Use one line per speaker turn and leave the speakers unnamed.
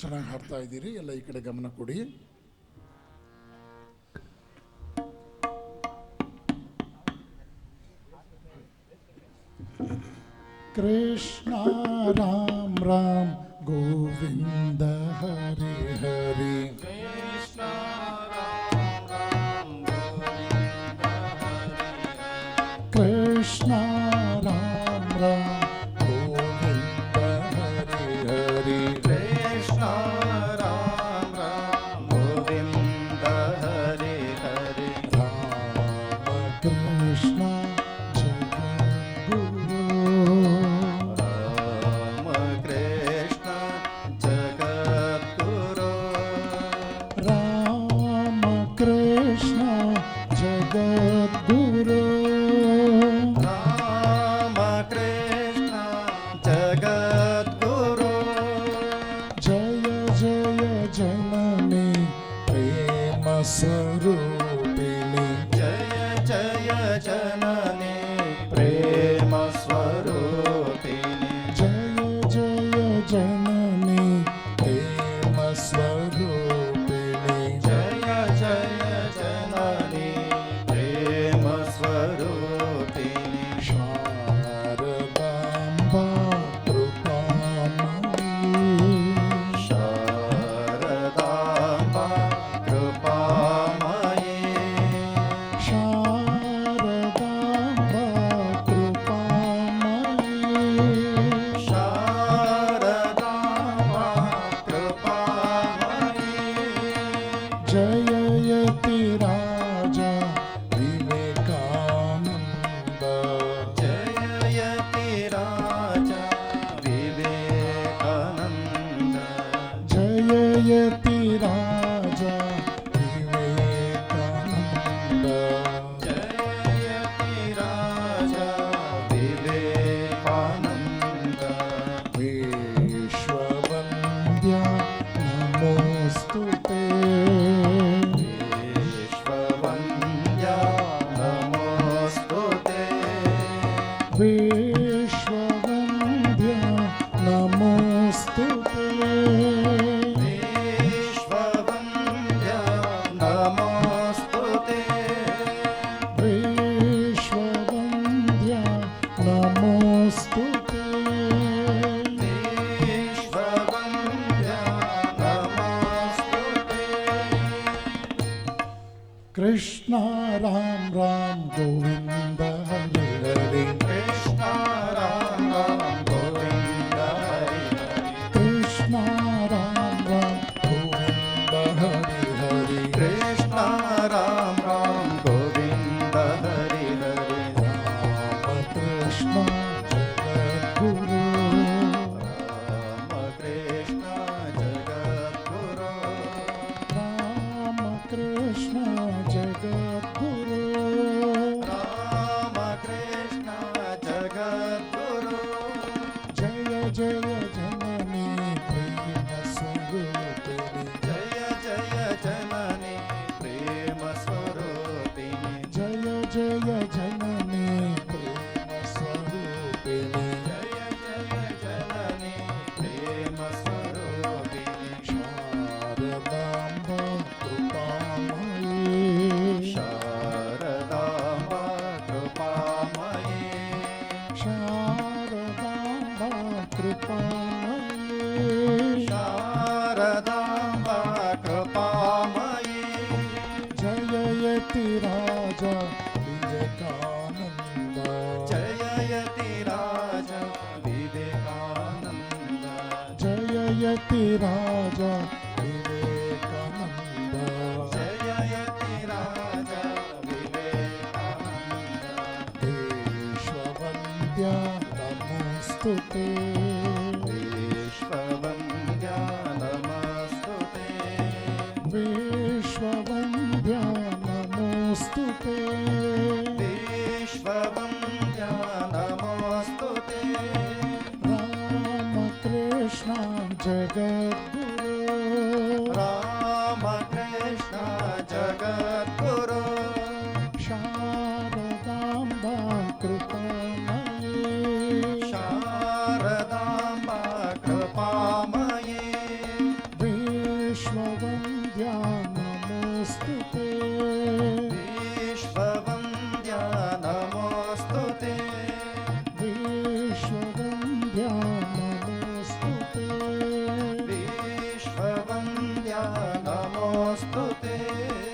ಚೆನ್ನಾಗಿ ಹಾಡ್ತಾ ಇದ್ದೀರಿ. ಎಲ್ಲ ಈ ಕಡೆ ಗಮನ ಕೊಡಿ. ಕೃಷ್ಣ ರಾಮ್ ರಾಮ್ ಗೋವಿಂದ ಹರಿ ಹರಿ.
ಕೃಷ್ಣ ರಾಮ್ ರಾಮ್ ಗೋವಿಂದ ಹರಿ ಹರಿ.
ಕೃಷ್ಣ ರಾಮ್ ರಾಮ್ ಗೋವಿಂದ ಹರಿ ಹರಿ.
ಕೃಷ್ಣ ರಾಮ್ ರಾಮ್ ಗೋವಿಂದ ಹರಿ ಹರಿ.
ರಾಮ ಕೃಷ್ಣ ಜಗದ್ಗುರು.
ರಾಮ ಕೃಷ್ಣ ಜಗದ್ಗುರು.
ರಾಮ ಕೃಷ್ಣ ಜಗದ್ಗುರು.
ರಾಮ ಕೃಷ್ಣ ಜಗದ್ಗುರು.
ಜಯ ಜಯ ಜನನಿ ಪ್ರೇಮ ಸ್ವರೂಪಿಣಿ.
ಜಯ ಜಯ ಜನನಿ ಪ್ರೇಮ ಸ್ವರೂಪಿಣಿ.
ಜಯ ಜಯ ಜನನಿ ಪ್ರೇಮ ಸ್ವರೂಪಿಣಿ.
ಜಯ ಜಯ ಜನನಿ ಪ್ರೇಮ ಸ್ವರೂಪಿಣಿ.
ಶಾರದಾಂಬ ಕೃಪಾಮಯಿ.
ಶಾರದಾಂಬ ಕೃಪಾಮಯಿ.
ಶಾರದಾಂಬ ಕೃಪಾಮಯಿ.
ಶಾರದಾಂಬ ಕೃಪಾಮಯಿ.
ಜಯಯತಿ ರಾಜ ವಿವೇಕಾನಂದ.
ಜಯಯತಿ ರಾಜ ವಿವೇಕಾನಂದ.
ಜಯಯತಿ ರಾಜ ವಿವೇಕಾನಂದ.
ಜಯಯತಿ ರಾಜ ವಿವೇಕಾನಂದ.
ವಿಶ್ವವಂದ್ಯ ನಮೋಸ್ತುತೇ.
ವಿಶ್ವವಂದ್ಯ ನಮೋಸ್ತುತೇ.
ವಿಶ್ವವಂದ್ಯ ನಮೋಸ್ತುತೇ.
ವಿಶ್ವವಂದ್ಯ ನಮೋಸ್ತುತೇ.
ವಿಶ್ವವಂದ್ಯ ನಮೋಸ್ತುತೇ.
ವಿಶ್ವವಂದ್ಯ ನಮೋಸ್ತುತೇ.
ಕೃಷ್ಣ ರಾಮ್ ರಾಮ್ ಗೋವಿಂದ ಹರಿ ಹರಿ.
ಕೃಷ್ಣ ರಾಮ ರಾಮ ಗೋವಿಂದ ಹರಿ ಹರಿ.
ಕೃಷ್ಣ ರಾಮ್ ರಾಮ್ ಗೋವಿಂದ ಹರಿ ಹರಿ.
ಕೃಷ್ಣ ರಾಮ ರಾಮ ಗೋವಿಂದ ಹರಿ ಹರಿ.
ರಾಮ ಕೃಷ್ಣ ಜಗದ್ಗುರು.
ರಾಮ ಕೃಷ್ಣ ಜಗದ್ಗುರು.
ರಾಮ ಕೃಷ್ಣ ಜಗದ್ಗುರು.
ರಾಮ ಕೃಷ್ಣ ಜಗದ್ಗುರು.
ಜಯ ಜಯ ಜನನಿ ಪ್ರೇಮ ಸ್ವರೂಪಿಣಿ.
ಜಯ ಜಯ ಜನನಿ ಪ್ರೇಮ ಸ್ವರೂಪಿಣಿ.
ಜಯ ಜಯ ಜನನಿ ಪ್ರೇಮ ಸ್ವರೂಪಿಣಿ.
ಜಯ ಜಯ ಜನನಿ ಪ್ರೇಮ ಸ್ವರೂಪಿಣಿ.
ಶಾರದಾಂಬ ಕೃಪಾಮಯಿ.
ಶಾರದಾಂಬ ಕೃಪಾಮಯಿ.
ಶಾರದಾಂಬ ಕೃಪಾಮಯಿ.
ಶಾರದಾಂಬ ಕೃಪಾಮಯಿ.
ಜಯಯತಿ ರಾಜ ವಿವೇಕಾನಂದ.
ಜಯಯತಿ ರಾಜ ವಿವೇಕಾನಂದ.
ಜಯಯತಿ ರಾಜ ವಿವೇಕಾನಂದ.
ಜಯಯತಿ ರಾಜ ವಿವೇಕಾನಂದ.
ವಿಶ್ವವಂದ್ಯ ನಮೋಸ್ತುತೇ.
ವಿಶ್ವವಂದ್ಯ ನಮಸ್ತುತೇ.
ವಿಶ್ವವಂದ್ಯ ನಮೋಸ್ತುತೇ.
ವಿಶ್ವವಂದ್ಯ ನಮಸ್ತುತೇ.
ರಾಮ ಕೃಷ್ಣ ಜಗದ್ಗುರು.
ರಾಮ ಕೃಷ್ಣ ಜಗದ್ಗುರು.
ಶಾರದಾಂಬ ಕೃಪಾಮಯಿ.
ಶಾರದಾಂಬ ಕೃಪಾಮಯಿ. ते